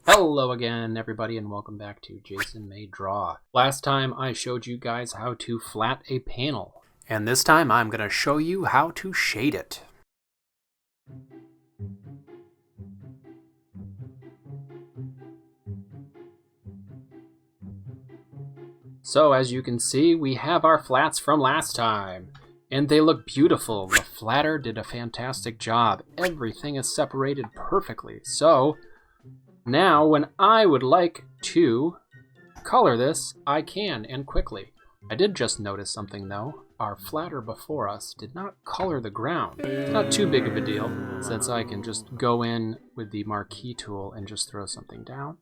Hello again, everybody, and welcome back to Jason May Draw. Last time I showed you guys how to flat a panel, and this time I'm going to show you how to shade it. So as you can see, we have our flats from last time, and they look beautiful. The flatter did a fantastic job. Everything is separated perfectly. So now when I would like to color this, I can, and quickly. I did just notice something though. Our flatter before us did not color the ground. It's not too big of a deal, since I can just go in with the marquee tool and just throw something down.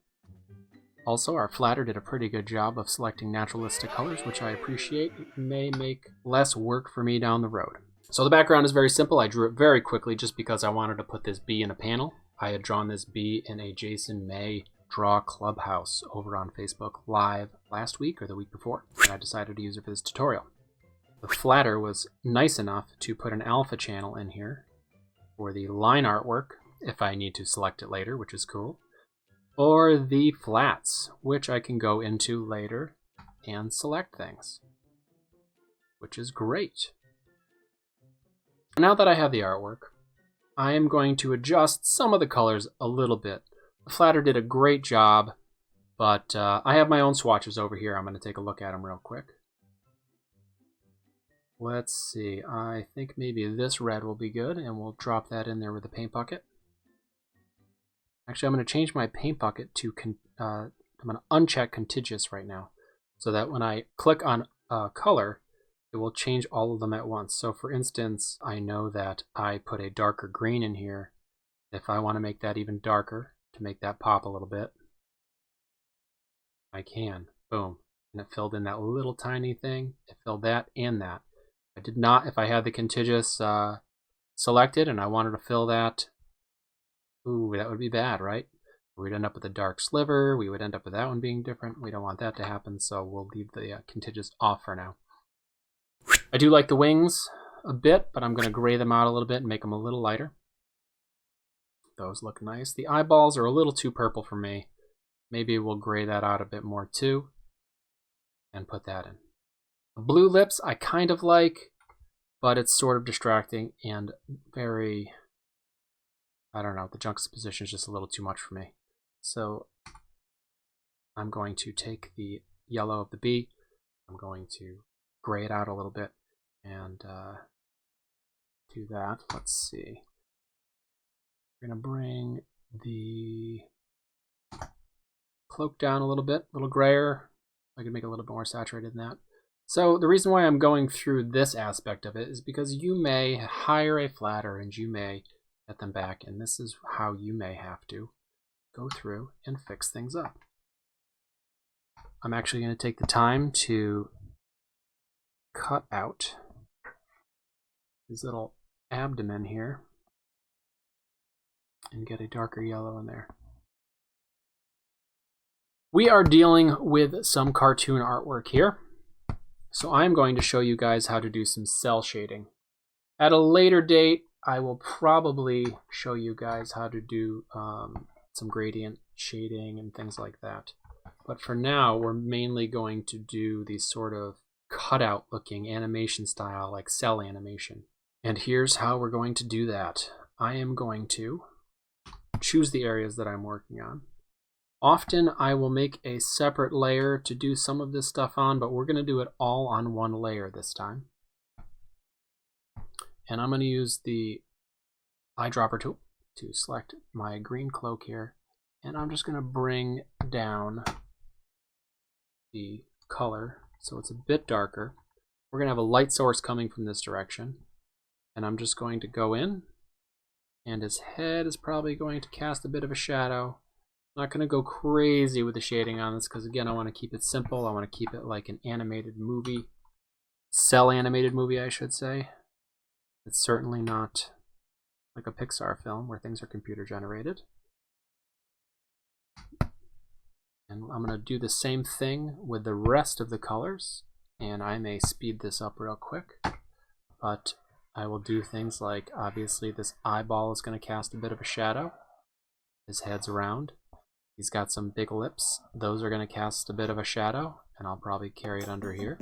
Also, our flatter did a pretty good job of selecting naturalistic colors, which I appreciate. It may make less work for me down the road. So the background is very simple. I drew it very quickly just because I wanted to put this bee in a panel. I had drawn this bee in a Jason May Draw Clubhouse over on Facebook Live last week or the week before, and I decided to use it for this tutorial. The flatter was nice enough to put an alpha channel in here for the line artwork, if I need to select it later, which is cool, or the flats, which I can go into later and select things, which is great. Now that I have the artwork, I am going to adjust some of the colors a little bit. The flatter did a great job, but I have my own swatches over here. I'm going to take a look at them real quick. Let's see, I think maybe this red will be good, and we'll drop that in there with the paint bucket. Actually, I'm going to change my paint bucket to, I'm going to uncheck contiguous right now, so that when I click on color, it will change all of them at once. So for instance, I know that I put a darker green in here. If I want to make that even darker, to make that pop a little bit, I can. Boom. And it filled in that little tiny thing. It filled that and that. I did not, if I had the contiguous selected and I wanted to fill that, ooh, that would be bad, right? We'd end up with a dark sliver. We would end up with that one being different. We don't want that to happen, so we'll leave the contiguous off for now. I do like the wings a bit, but I'm going to gray them out a little bit and make them a little lighter. Those look nice. The eyeballs are a little too purple for me. Maybe we'll gray that out a bit more too and put that in. The blue lips I kind of like, but it's sort of distracting and very, I don't know, the juxtaposition is just a little too much for me. So I'm going to take the yellow of the bee, I'm going to gray it out a little bit and do that. Let's see. We're going to bring the cloak down a little bit, a little grayer. I could make it a little bit more saturated than that. So the reason why I'm going through this aspect of it is because you may hire a flatter and you may get them back, and this is how you may have to go through and fix things up. I'm actually going to take the time to cut out his little abdomen here and get a darker yellow in there. We are dealing with some cartoon artwork here, so I'm going to show you guys how to do some cell shading. At a later date, I will probably show you guys how to do some gradient shading and things like that. But for now, we're mainly going to do these sort of cutout looking animation style, like cell animation. And here's how we're going to do that. I am going to choose the areas that I'm working on. Often I will make a separate layer to do some of this stuff on, but we're going to do it all on one layer this time. And I'm going to use the eyedropper tool to select my green cloak here, and I'm just going to bring down the color so it's a bit darker. We're going to have a light source coming from this direction, and I'm just going to go in, and his head is probably going to cast a bit of a shadow. I'm not going to go crazy with the shading on this because, again, I want to keep it simple. I want to keep it like an animated movie, cell animated movie, I should say. It's certainly not like a Pixar film where things are computer generated. And I'm going to do the same thing with the rest of the colors, and I may speed this up real quick, but I will do things like, obviously this eyeball is going to cast a bit of a shadow. His head's round. He's got some big lips. Those are going to cast a bit of a shadow, and I'll probably carry it under here.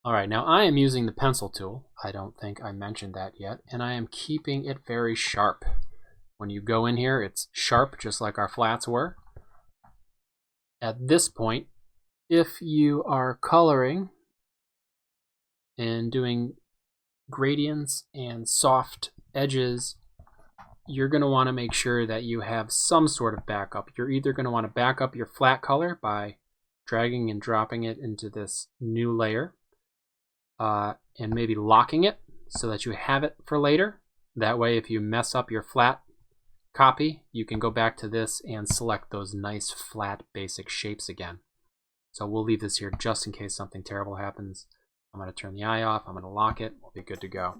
Alright, now I am using the pencil tool. I don't think I mentioned that yet, and I am keeping it very sharp. When you go in here, it's sharp, just like our flats were. At this point, if you are coloring and doing gradients and soft edges, you're going to want to make sure that you have some sort of backup. You're either going to want to back up your flat color by dragging and dropping it into this new layer, and maybe locking it so that you have it for later. That way, if you mess up your flat copy, you can go back to this and select those nice flat basic shapes again. So we'll leave this here just in case something terrible happens. I'm going to turn the eye off, I'm going to lock it, we'll be good to go.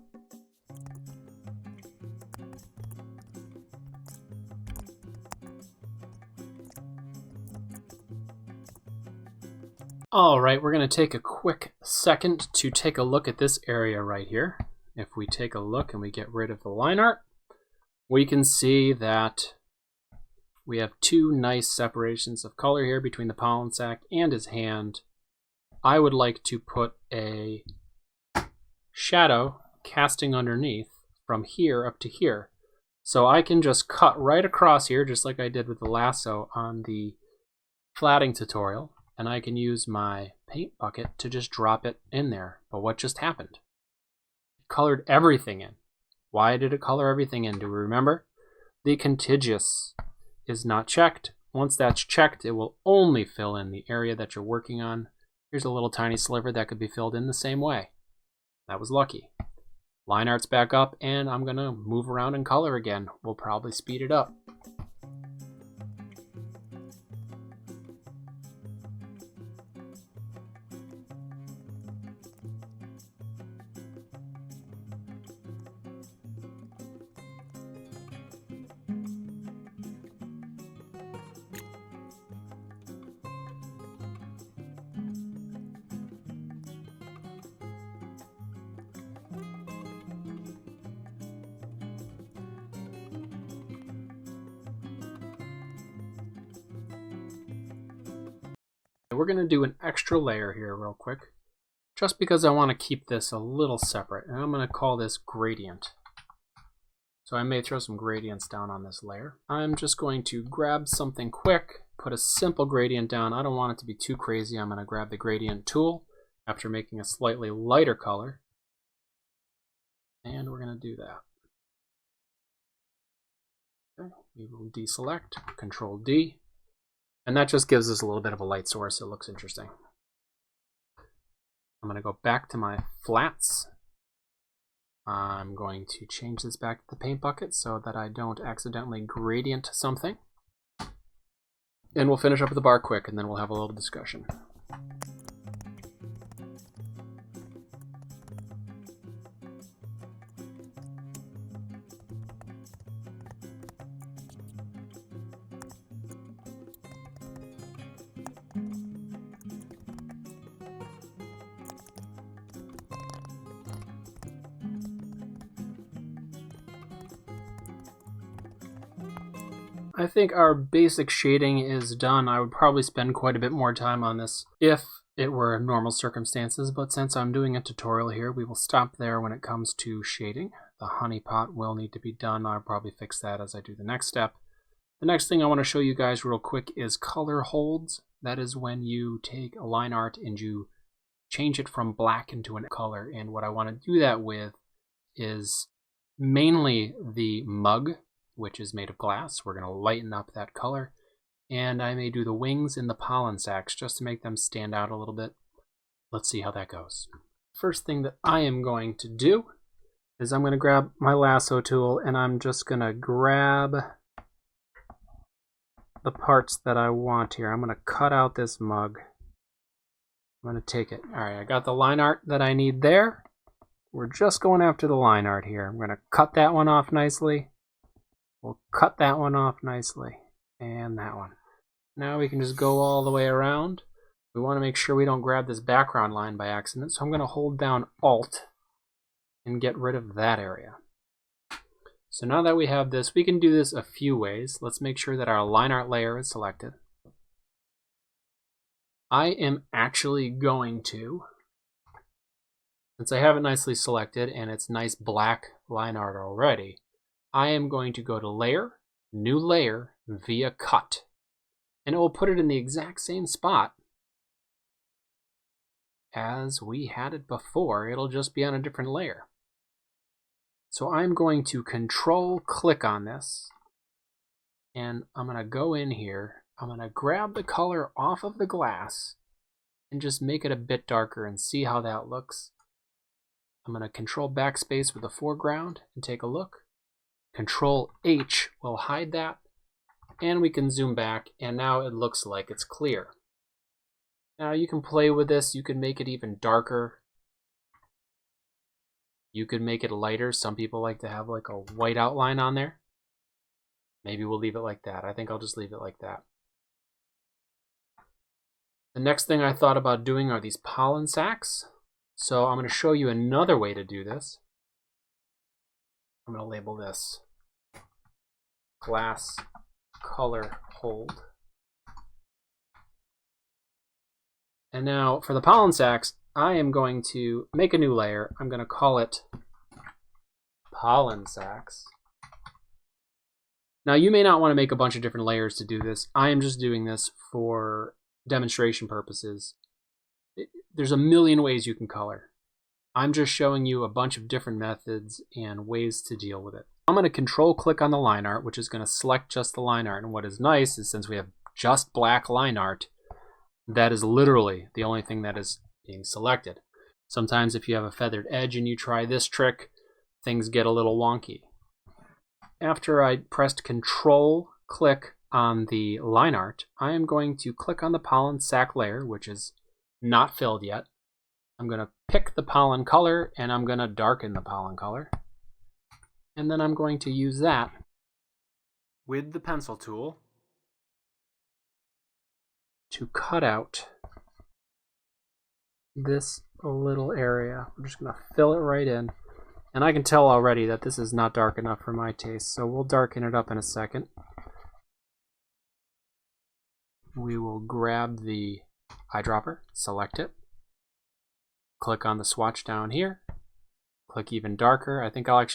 Alright, we're going to take a quick second to take a look at this area right here. If we take a look and we get rid of the line art, we can see that we have two nice separations of color here between the pollen sac and his hand. I would like to put a shadow casting underneath from here up to here. So I can just cut right across here, just like I did with the lasso on the flatting tutorial. And I can use my paint bucket to just drop it in there. But what just happened? It colored everything in. Why did it color everything in? Do we remember? The contiguous is not checked. Once that's checked, it will only fill in the area that you're working on. Here's a little tiny sliver that could be filled in the same way. That was lucky. Line art's back up, and I'm going to move around and color again. We'll probably speed it up. We're going to do an extra layer here real quick, just because I want to keep this a little separate, and I'm going to call this gradient. So I may throw some gradients down on this layer. I'm just going to grab something quick, put a simple gradient down. I don't want it to be too crazy. I'm going to grab the gradient tool after making a slightly lighter color, and we're going to do that. Okay. We will deselect, Control D. And that just gives us a little bit of a light source. It looks interesting. I'm going to go back to my flats. I'm going to change this back to the paint bucket so that I don't accidentally gradient something. And we'll finish up with the bar quick, and then we'll have a little discussion. I think our basic shading is done. I would probably spend quite a bit more time on this if it were normal circumstances, but since I'm doing a tutorial here, we will stop there when it comes to shading. The honey pot will need to be done. I'll probably fix that as I do the next step. The next thing I want to show you guys real quick is color holds. That is when you take a line art and you change it from black into a color. And what I want to do that with is mainly the mug, which is made of glass. We're going to lighten up that color. And I may do the wings and the pollen sacs just to make them stand out a little bit. Let's see how that goes. First thing that I am going to do is I'm going to grab my lasso tool and I'm just going to grab the parts that I want here. I'm going to cut out this mug. I'm going to take it. All right, I got the line art that I need there. We're just going after the line art here. I'm going to cut that one off nicely. We'll cut that one off nicely, and that one. Now we can just go all the way around. We want to make sure we don't grab this background line by accident, so I'm going to hold down Alt and get rid of that area. So now that we have this, we can do this a few ways. Let's make sure that our line art layer is selected. I am actually going to, since I have it nicely selected and it's nice black line art already, I am going to go to Layer, New Layer via Cut. And it will put it in the exact same spot as we had it before. It'll just be on a different layer. So I'm going to Control click on this, and I'm going to go in here. I'm going to grab the color off of the glass and just make it a bit darker and see how that looks. I'm going to Control backspace with the foreground and take a look. Control H will hide that, and we can zoom back, and now it looks like it's clear. Now you can play with this. You can make it even darker. You could make it lighter. Some people like to have like a white outline on there. Maybe we'll leave it like that. I think I'll just leave it like that. The next thing I thought about doing are these pollen sacs. So I'm going to show you another way to do this. I'm going to label this glass color hold. And now for the pollen sacs, I am going to make a new layer. I'm going to call it pollen sacs. Now you may not want to make a bunch of different layers to do this. I am just doing this for demonstration purposes. There's a million ways you can color. I'm just showing you a bunch of different methods and ways to deal with it. I'm going to Control click on the line art, which is going to select just the line art. And what is nice is since we have just black line art, that is literally the only thing that is being selected. Sometimes if you have a feathered edge and you try this trick, things get a little wonky. After I pressed Control click on the line art, I am going to click on the pollen sac layer, which is not filled yet. I'm going to pick the pollen color and I'm going to darken the pollen color. And then I'm going to use that with the pencil tool to cut out this little area. I'm just going to fill it right in. And I can tell already that this is not dark enough for my taste, so we'll darken it up in a second. We will grab the eyedropper, select it, click on the swatch down here, click even darker. I think I'll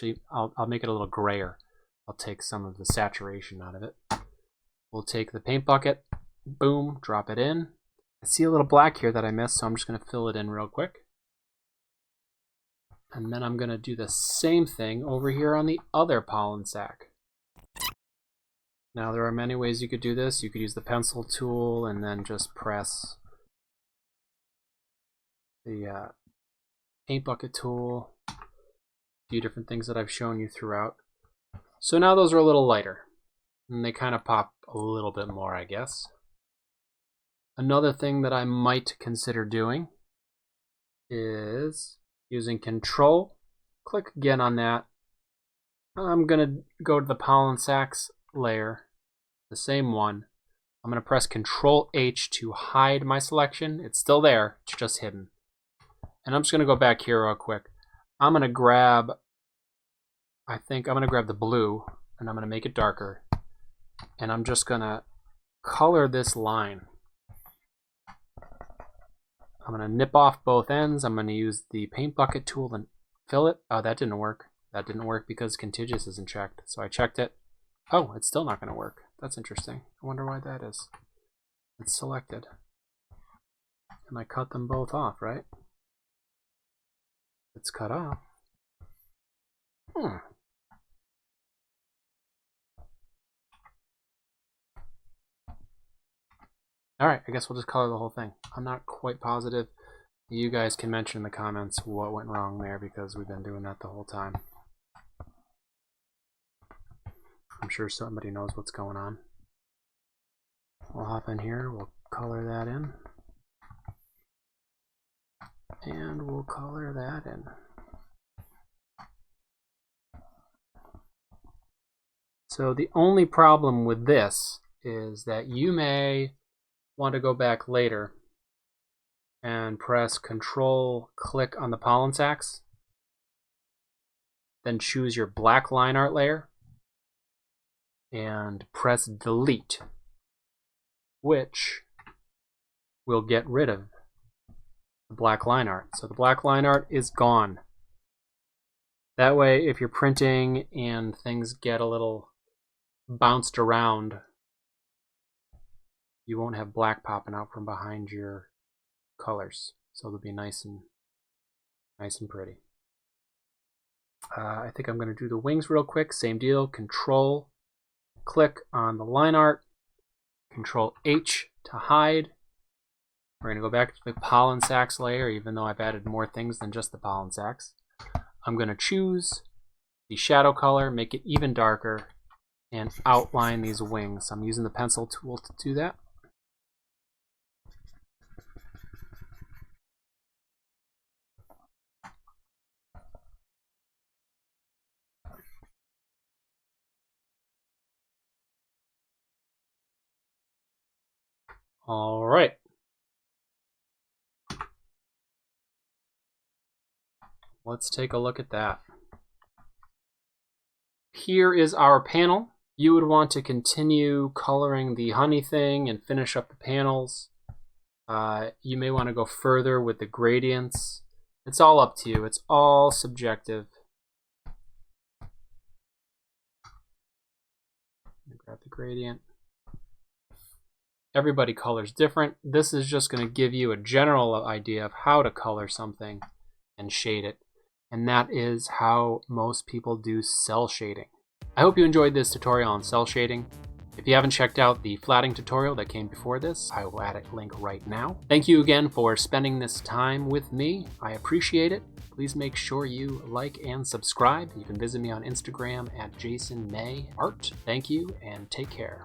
make it a little grayer. I'll take some of the saturation out of it. We'll take the paint bucket, boom, drop it in. I see a little black here that I missed, so I'm just going to fill it in real quick. And then I'm going to do the same thing over here on the other pollen sac. Now there are many ways you could do this. You could use the pencil tool and then just press the paint bucket tool. A few different things that I've shown you throughout. So now those are a little lighter. And they kind of pop a little bit more, I guess. Another thing that I might consider doing is using Control, click again on that. I'm going to go to the pollen sacs layer, the same one. I'm going to press Control H to hide my selection. It's still there, it's just hidden. And I'm just going to go back here real quick. I'm going to grab, I think I'm going to grab the blue and I'm going to make it darker. And I'm just going to color this line. I'm going to nip off both ends. I'm going to use the paint bucket tool and fill it. Oh, that didn't work. That didn't work because contiguous isn't checked. So I checked it. Oh, it's still not going to work. That's interesting. I wonder why that is. It's selected. And I cut them both off, right? It's cut off. Alright, I guess we'll just color the whole thing. I'm not quite positive. You guys can mention in the comments what went wrong there because we've been doing that the whole time. I'm sure somebody knows what's going on. We'll hop in here, we'll color that in. And we'll color that in. So the only problem with this is that you may want to go back later and press Control click on the pollen sacs then choose your black line art layer and press delete, which will get rid of the black line art. So the black line art is gone. That way, if you're printing and things get a little bounced around, you won't have black popping out from behind your colors. So they'll be nice and pretty. I think I'm going to do the wings real quick. Same deal. Control, click on the line art. Control H to hide. We're going to go back to the pollen sacs layer, even though I've added more things than just the pollen sacs. I'm going to choose the shadow color, make it even darker, and outline these wings. I'm using the pencil tool to do that. All right. Let's take a look at that. Here is our panel. You would want to continue coloring the honey thing and finish up the panels. You may want to go further with the gradients. It's all up to you. It's all subjective. Grab the gradient. Everybody colors different. This is just going to give you a general idea of how to color something and shade it. And that is how most people do cell shading. I hope you enjoyed this tutorial on cell shading. If you haven't checked out the flatting tutorial that came before this, I will add a link right now. Thank you again for spending this time with me. I appreciate it. Please make sure you like and subscribe. You can visit me on Instagram at JasonMayArt. Thank you and take care.